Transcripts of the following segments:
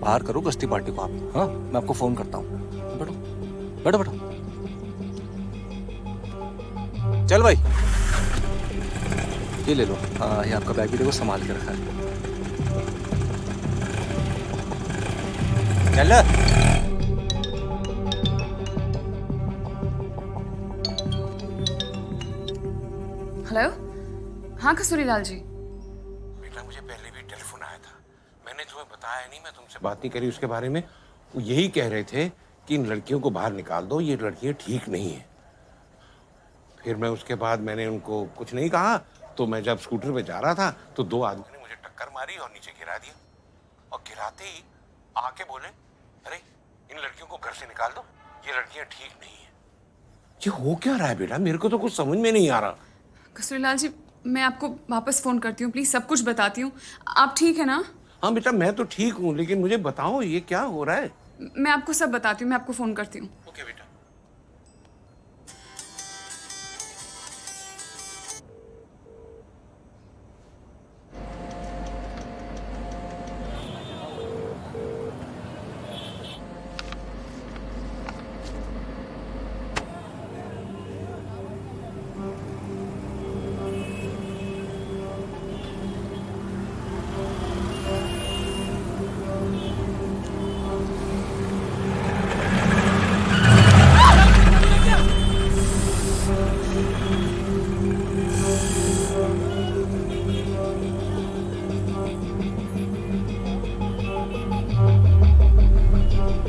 बाहर करो गश्ती पार्टी को आप। हाँ, मैं आपको फोन करता हूँ। बैठो बैठो बैठो। चल भाई, ये ले लो। हाँ, ये आपका बैग भी देखो संभाल के रखा है। चल। हेलो, हाँ कस्तूरीलाल जी। बेटा, मुझे पहले भी टेलीफोन आया था, मैंने तुम्हें बताया नहीं, मैं तुमसे बात नहीं करी उसके बारे में। वो यही कह रहे थे कि इन लड़कियों को बाहर निकाल दो, ये लड़कियां ठीक नहीं है। फिर मैं उसके बाद मैंने उनको कुछ नहीं कहा, तो मैं जब स्कूटर पे जा रहा था तो दो आदमी ने मुझे टक्कर मारी और नीचे गिरा दिया। और गिराते ही आके बोले, अरे इन लड़कियों को घर से निकाल दो, ये लड़कियां ठीक नहीं है। ये हो क्या रहा है बेटा, मेरे को तो कुछ समझ में नहीं आ रहा। कस्तूरीलाल जी, मैं आपको वापस फोन करती हूँ, प्लीज सब कुछ बताती हूँ। आप ठीक है ना? हाँ बेटा, मैं तो ठीक हूँ, लेकिन मुझे बताओ ये क्या हो रहा है। मैं आपको सब बताती हूँ, मैं आपको फोन करती हूँ। ओके बेटा।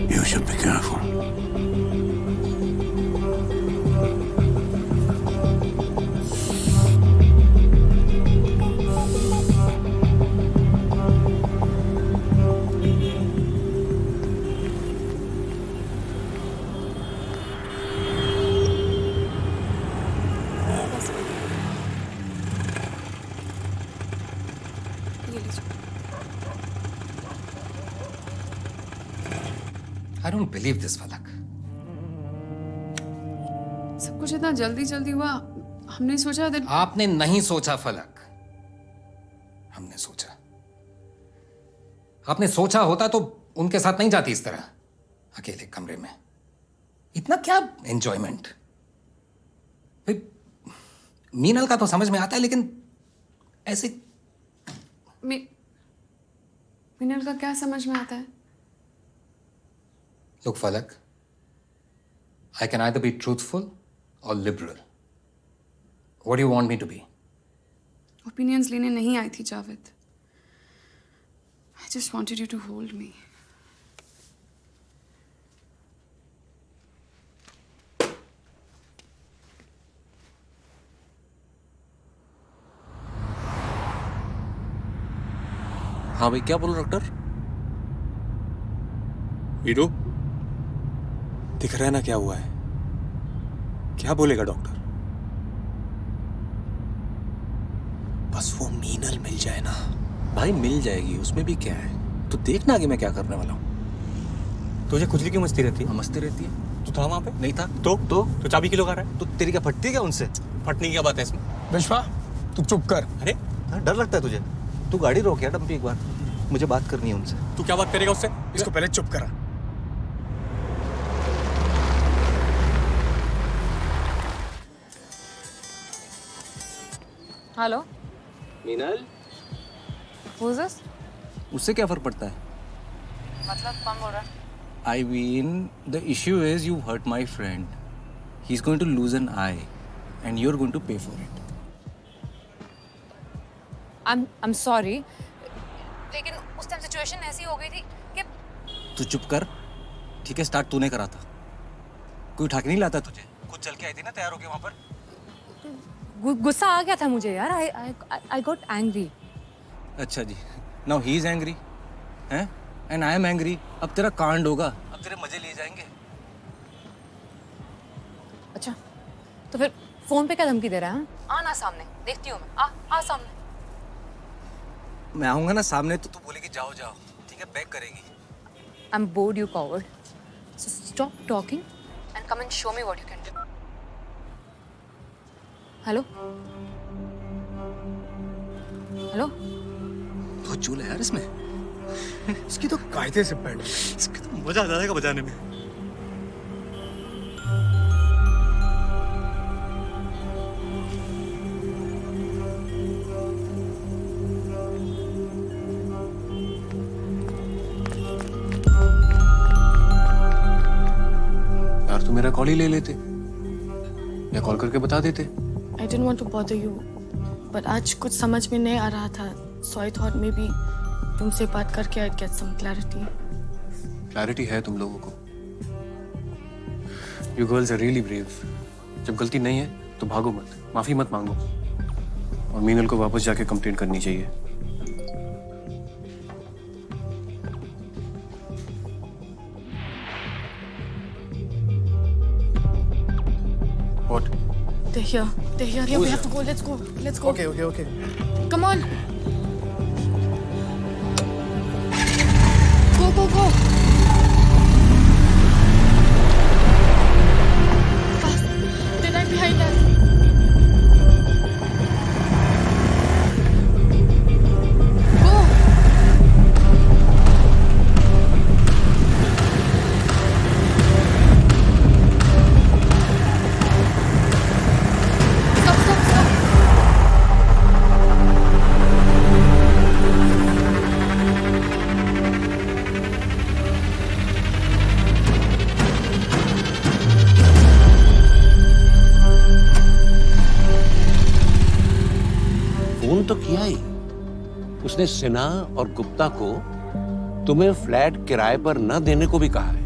You should be careful. ये लीजिए। I don't believe this, फलक। सब कुछ इतना जल्दी जल्दी हुआ, हमने सोचा that आपने नहीं सोचा फलक, हमने सोचा। आपने सोचा होता तो उनके साथ नहीं जाती इस तरह अकेले कमरे में। इतना क्या एंजॉयमेंट। मीनल का तो समझ में आता है, लेकिन ऐसे मिनल का क्या समझ में आता है? Look, Falak, I can either be truthful or liberal. What do you want me to be? Opinions लेने नहीं आई थी Javed. I just wanted you to hold me. हाँ भाई, क्या बोलो डॉक्टर? वीरू, दिख रहा है ना क्या हुआ है? क्या बोलेगा डॉक्टर? बस वो मीनल मिल जाए ना। भाई मिल जाएगी, उसमें भी क्या है? तो देखना आगे मैं क्या करने वाला हूँ। तुझे खुजली क्यों मचती रहती है? मस्ती रहती है। तू था वहां पे? नहीं था। तो चाबी क्यों लगा रहा है? तो तेरी क्या फटती है क्या उनसे? फटने की क्या बात है इसमें? विश्वा, तू चुप कर। अरे हाँ, डर लगता है तुझे? तू गाड़ी रोक यार डंपी, एक बार मुझे बात करनी है उनसे। तू क्या बात करेगा उससे? इसको पहले चुप करा। Hello, Meenal, who's this? उससे क्या फर्क पड़ता है? मतलब कौन बोल रहा है? I mean, the issue is you hurt my friend. He's going to lose an eye, and you're going to pay for it. I'm sorry, लेकिन उस टाइम सिचुएशन ऐसी हो गई थी कि तू चुप कर, ठीक है? स्टार्ट तूने करा था, कोई उठा के नहीं लाता तुझे। खुद चल के आई थी ना तैयार होके वहां पर। गुस्सा आ गया था मुझे यार। I got angry. अच्छा जी, नाउ ही इज एंग्री, हैं? And I am angry. अब तेरा कांड होगा, अब तेरे मजे लिए जाएंगे। अच्छा, तो फिर फोन पे क्या धमकी दे रहा है? आना सामने, देखती हूँ मैं। आ सामने। मैं आऊंगा ना सामने तो तू बोलेगी जाओ जाओ, ठीक है? बैक करेगी। I'm bored, you coward. So stop talking and come and show me what you can do. Hello? Hello? बहुत चूल है यार इसमें। इसकी तो कायदे से बैठ गई। इसका तो मजा आ जाएगा बजाने में। यार तू मेरा कॉल ही ले लेते या कॉल करके बता देते। I didn't want to bother you, but आज कुछ समझ में नहीं आ रहा था, so I thought maybe तुमसे बात करके I'd get some clarity. Clarity है तुम लोगों को। You girls are really brave. जब गलती नहीं है तो भागो मत, माफी मत मांगो, और मीनल को वापस जाके कंप्लेंट करनी चाहिए। What? They're here. They're here. Yeah, we have to go. Let's go. Let's go. Okay. Come on. Go. Fast. They're right behind us. Go. Stop. Phone तो किया ही। उसने सिन्हा और गुप्ता को तुम्हें फ्लैट किराए पर न देने को भी कहा है,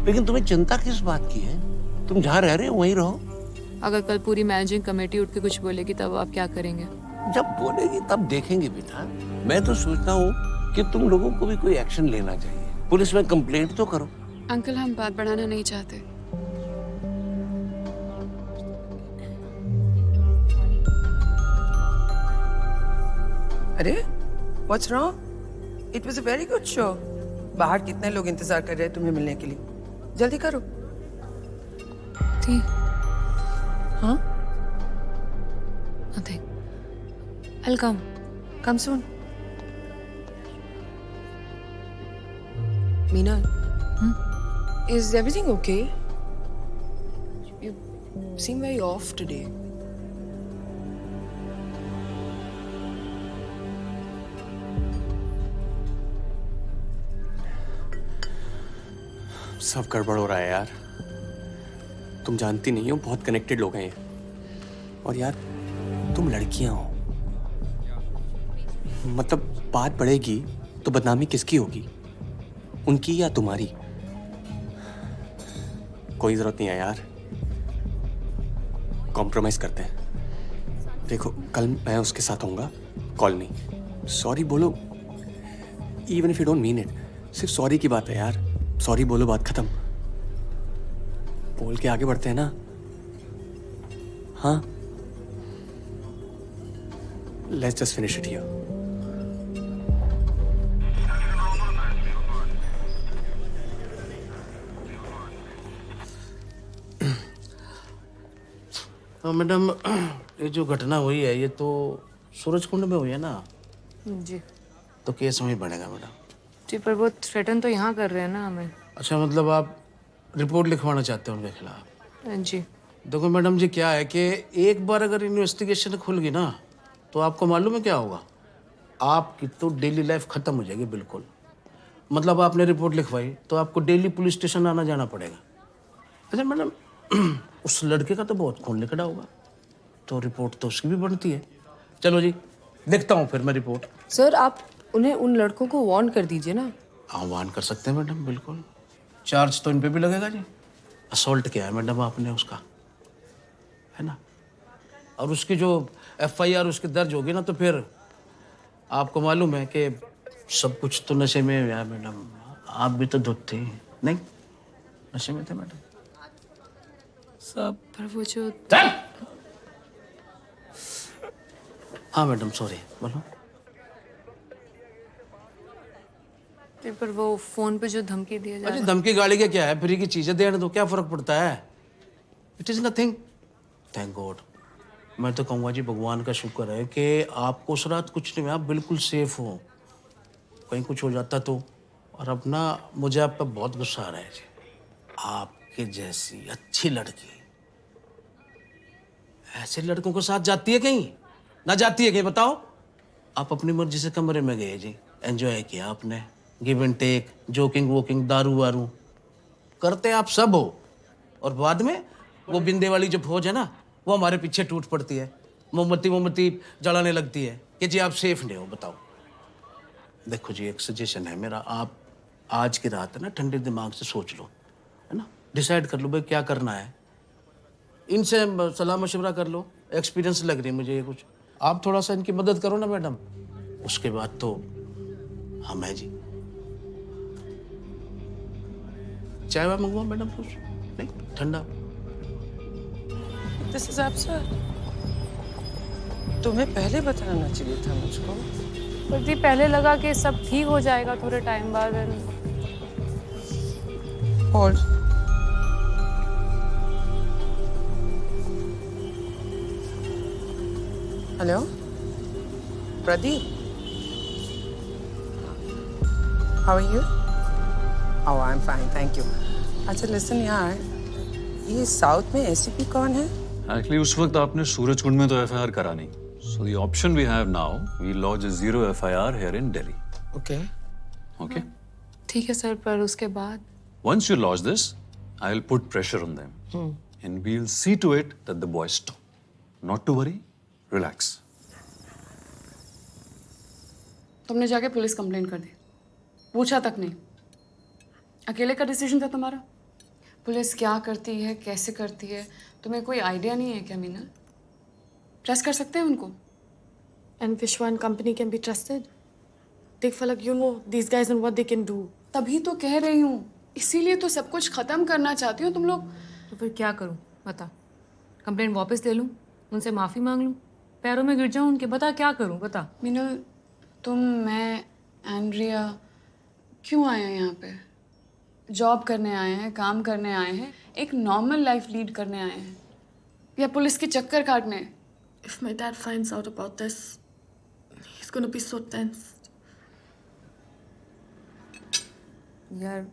लेकिन तुम्हें चिंता किस बात की है? तुम जहाँ रह रहे हो वहीं रहो। अगर कल पूरी मैनेजिंग कमेटी उठ के कुछ बोलेगी तब आप क्या करेंगे? जब बोलेगी तब देखेंगे बेटा। मैं तो सोचता हूँ कि तुम लोगों को भी कोई एक्शन लेना चाहिए। पुलिस में कंप्लेंट तो करो। अंकल, हम बात बढ़ाना नहीं चाहते। अरे what's wrong? It was a very good show. बाहर कितने लोग इंतजार कर रहे हैं तुम्हें मिलने के लिए। जल्दी करो। थी हाँ, nothing. I'll come. Come soon. Meena, is everything okay? You seem very off today. सब गड़बड़ हो रहा है यार। तुम जानती नहीं हो, बहुत कनेक्टेड लोग हैं ये। और यार तुम लड़कियां हो, मतलब बात बढ़ेगी तो बदनामी किसकी होगी, उनकी या तुम्हारी? कोई जरूरत नहीं है यार, कॉम्प्रोमाइज करते हैं। देखो कल मैं उसके साथ होऊंगा, कॉल नहीं। सॉरी बोलो, even if you don't mean it. सिर्फ सॉरी की बात है यार, सॉरी बोलो, बात खत्म। बोल के आगे बढ़ते हैं ना। हाँ, let's just finish it here. Madam, ये जो घटना हुई है ये तो सूरज कुंड में हुई है ना, जी तो केस वहीं बनेगा मैडम। जी, पर वो थ्रेटन तो यहाँ कर रहे हैं ना हमें। अच्छा, मतलब आप रिपोर्ट लिखवाना चाहते हो उनके खिलाफ? जी देखो मैडम जी, क्या है कि एक बार अगर इन्वेस्टिगेशन खुल गई ना तो आपको मालूम है क्या होगा? आपकी तो डेली लाइफ खत्म हो जाएगी बिल्कुल। मतलब आपने रिपोर्ट लिखवाई तो आपको डेली पुलिस स्टेशन आना जाना पड़ेगा। अच्छा मैडम, उस लड़के का तो बहुत खून निकला होगा, तो रिपोर्ट तो उसकी भी बनती है। चलो जी, देखता हूँ फिर मैं रिपोर्ट। सर, आप उन्हें उन लड़कों को वार्न कर दीजिए ना। हाँ, वार्न कर सकते हैं मैडम, बिल्कुल। चार्ज तो इन पे भी लगेगा जी। असॉल्ट किया है मैडम आपने उसका, है ना? और उसकी जो FIR उसकी दर्ज होगी ना तो फिर आपको मालूम है कि सब कुछ तो नशे में है मैडम। आप भी तो धुत थे, नहीं? नशे में थे मैडम सब। पर वो जो हाँ मैडम, सॉरी, बोलो। पर वो फोन पे जो धमकी दिया जा रहा अरे धमकी गाड़ी का क्या है, फ्री की चीजें देने दो, क्या फर्क पड़ता है? It is nothing, thank God. मैं तो कहूँगा जी, भगवान का शुक्र है कि आपको उस रात कुछ नहीं हुआ, आप बिल्कुल सेफ हो। कहीं कुछ हो जाता तो। और अब ना मुझे आप पर बहुत गुस्सा आ रहा है जी। आपके जैसी अच्छी लड़की ऐसे लड़कों के साथ जाती है कहीं? ना जाती है कहीं, बताओ? आप अपनी मर्जी से कमरे में गए जी, एंजॉय किया आपने, गिव एंड टेक, जोकिंग वोकिंग, दारू वारू करते आप सब हो, और बाद में वो बिंदे वाली जो फौज है ना, वो हमारे पीछे टूट पड़ती है, मोमबत्ती जलाने लगती है कि जी आप सेफ नहीं हो। बताओ। देखो जी, एक सजेशन है मेरा, आप आज की रात है ना ठंडे दिमाग से सोच लो, है ना, डिसाइड कर लो भाई क्या करना है, इनसे सलाह मशवरा कर लो। एक्सपीरियंस लग रही है मुझे ये कुछ, आप थोड़ा सा इनकी मदद करो ना मैडम, उसके बाद तो हम है जी। चाय वाय मंगवाओ मैडम कुछ? नहीं, ठंडा। This is absurd. तुम्हें पहले बताना चाहिए था मुझको। प्रदीप, पहले लगा कि सब ठीक हो जाएगा थोड़े टाइम बाद। Hold. Hello Pradeep, how are you? Oh I am fine, thank you. अच्छा लिसन यार, ये साउथ में एसीपी कौन है? एक्चुअली उस वक्त आपने सूरज कुंड में तो एफआईआर करा नहीं, so the option we have now, we launch a zero FIR here in Delhi. Okay okay, ठीक है सर, पर उसके बाद once you launch this, I'll put pressure on them, and we'll see to it that the boys stop. Not to worry, relax. तुमने जाके police complaint कर दी, पूछा तक नहीं? अकेले का डिसीजन था तुम्हारा? पुलिस क्या करती है, कैसे करती है, तुम्हें कोई आइडिया नहीं है क्या मीनल? ट्रस्ट कर सकते हैं उनको? And Vishwa and company can be trusted. Take Falak, you know these guys and what they can do. तभी तो कह रही हूँ, इसीलिए तो सब कुछ खत्म करना चाहती हूँ तुम लोग। तो फिर क्या करूं बता? कंप्लेंट वापस ले लूं, उनसे माफी मांग लूं, पैरों में गिर जाऊं उनके? बता क्या करूं, बता। मीनल, तुम, मैं, एंड्रिया क्यों आए हैं यहाँ पे? जॉब करने आए हैं, काम करने आए हैं, एक नॉर्मल लाइफ लीड करने आए हैं, या पुलिस के चक्कर काटने? If my dad finds out about this, he's gonna be so tense. यार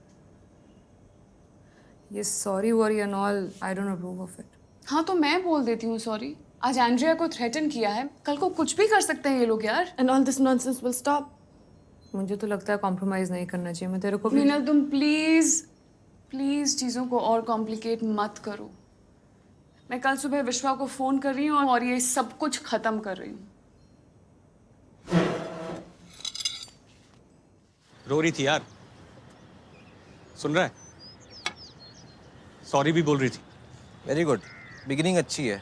ये sorry worry and all, I don't approve of it. हाँ तो मैं बोल देती हूँ सॉरी। आज एंड्रिया को थ्रेटन किया है, कल को कुछ भी कर सकते हैं ये लोग यार। And all this nonsense will stop. मुझे तो लगता है कॉम्प्रोमाइज नहीं करना चाहिए। मैं तेरे को भी मीनल, तुम प्लीज प्लीज चीज़ों को और कॉम्प्लिकेट मत करो। मैं कल सुबह विश्वा को फोन कर रही हूँ और ये सब कुछ खत्म कर रही हूँ। रो रही थी यार, सुन रहा है? सॉरी भी बोल रही थी। वेरी गुड, बिगिनिंग अच्छी है,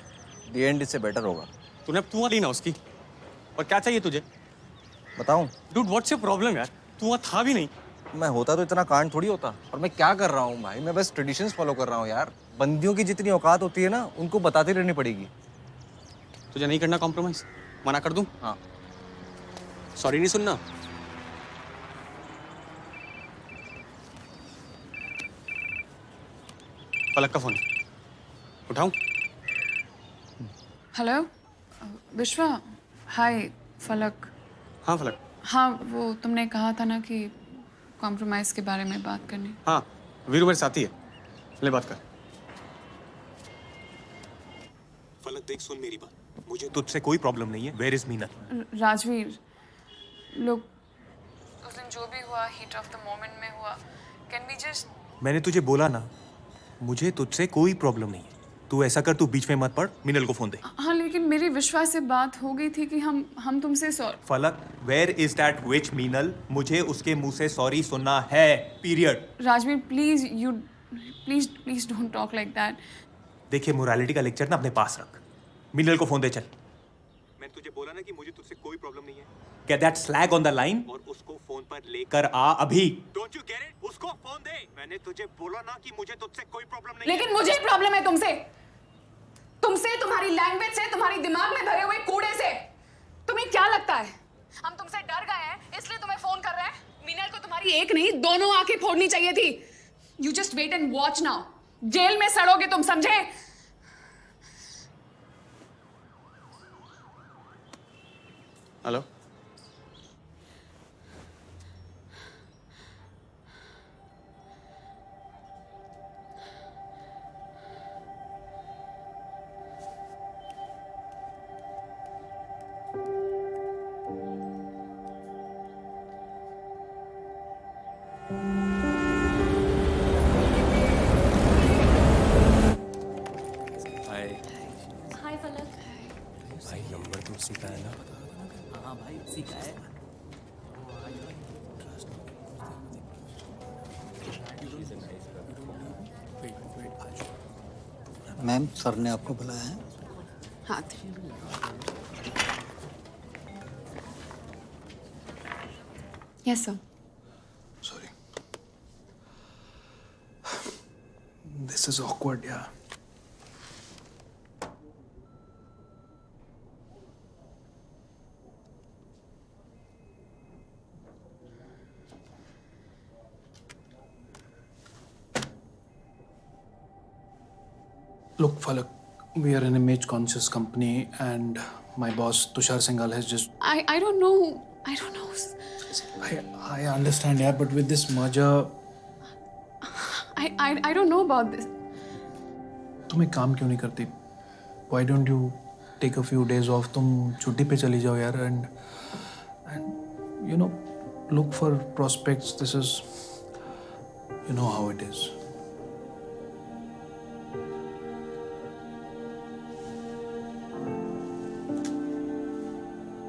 द एंड इससे बेटर होगा। तूने अब तू ली ना उसकी, और क्या चाहिए तुझे? बताऊं? डूड व्हाट्स योर प्रॉब्लम यार? तू वहाँ था भी नहीं। मैं होता तो इतना कांड थोड़ी होता। और मैं क्या कर रहा हूँ भाई, मैं बस ट्रेडिशंस फॉलो कर रहा हूँ यार। बंदियों की जितनी औकात होती है ना, उनको बताती रहनी पड़ेगी। तुझे नहीं करना कॉम्प्रोमाइज? मना कर दूं? हाँ। सॉरी नहीं सुनना? पलक का फोन, उठाऊं? हेलो विश्वा, हाय फलक। हाँ फलक। हाँ वो तुमने कहा था ना कि कॉम्प्रोमाइज़ के बारे में बात करनी। हाँ वीरू मेरे साथी है, ले बात कर। फलक देख, सुन मेरी बात, मुझे तुझसे कोई प्रॉब्लम नहीं है। Where is Meenal? राजवीर, लोग उस दिन जो भी हुआ हीट ऑफ द मोमेंट में हुआ, कैन वी जस्ट? मैंने तुझे बोला ना, मुझे तुझसे कोई प्रॉब्लम नहीं है। तू ऐसा कर, तू बीच में मत पड़, मीनल को फोन दे। हाँ लेकिन मेरी विश्वास से बात हो गई थी कि हम तुमसे Falak, where is that witch Meenal? मुझे उसके मुंह से सॉरी सुनना है, period. Rajveer please, you please please don't talk like that. देखिए, मोरालिटी का लेक्चर ना अपने पास रख। मीनल को फोन दे चल। मैंने तुझे बोला ना कि मुझे तुझसे कोई प्रॉब्लम नहीं है। Get that slag on the line और उसको फोन पर लेकर आ अभी। Don't you get it? उसको फोन दे। मैंने तुझे बोला ना कि मुझे तुझसे कोई प्रॉब्लम नहीं है। लेकिन मुझे प्रॉब्लम है तुमसे, तुम्हारी लैंग्वेज से, तुम्हारी दिमाग में भरे हुए कूड़े से। तुम्हें क्या लगता है हम तुमसे डर गए हैं इसलिए तुम्हें फोन कर रहे हैं? मीनल को तुम्हारी एक नहीं, दोनों आंखें फोड़नी चाहिए थी। You just wait and watch now. Jail में सड़ोगे तुम, समझे? हेलो हाय हाय फलक। भाई नंबर तो उसी का है ना? हाँ भाई उसी का है। मैम सर ने आपको बुलाया है। हाँ yes sir. Sorry. This is awkward, yeah. Look, Falak, we are an image-conscious company, and my boss Tushar Singhal has just. I don't know. I don't know. I understand, yeah, but with this merger, I don't know about this. तुम एक काम क्यों नहीं करती? Why don't you take a few days off? तुम छुट्टी पे चली जाओ यार, and you know, look for prospects. This is, you know how it is.